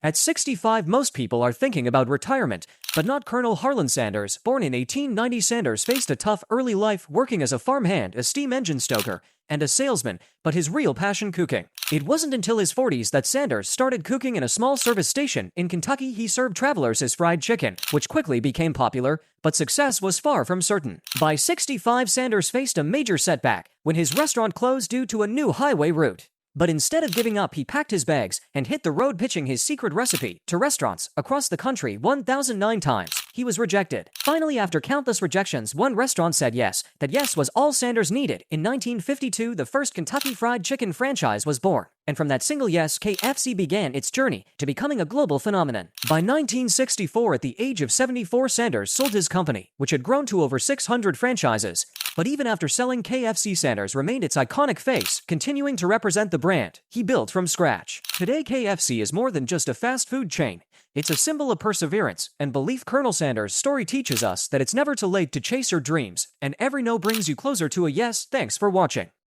At 65, most people are thinking about retirement, but not Colonel Harlan Sanders. Born in 1890, Sanders faced a tough early life working as a farmhand, a steam engine stoker, and a salesman, but his real passion cooking. It wasn't until his 40s that Sanders started cooking in a small service station. In Kentucky, he served travelers his fried chicken, which quickly became popular, but success was far from certain. By 65, Sanders faced a major setback when his restaurant closed due to a new highway route. But instead of giving up, he packed his bags and hit the road, pitching his secret recipe to restaurants across the country 1,009 times. He was rejected. Finally, after countless rejections, one restaurant said yes. That yes was all Sanders needed. In 1952, the first Kentucky Fried Chicken franchise was born. And from that single yes, KFC began its journey to becoming a global phenomenon. By 1964, at the age of 74, Sanders sold his company, which had grown to over 600 franchises. But even after selling KFC, Sanders remained its iconic face, continuing to represent the brand he built from scratch. Today, KFC is more than just a fast food chain. It's a symbol of perseverance and belief. Colonel Sanders' story teaches us that it's never too late to chase your dreams, and every no brings you closer to a yes. Thanks for watching.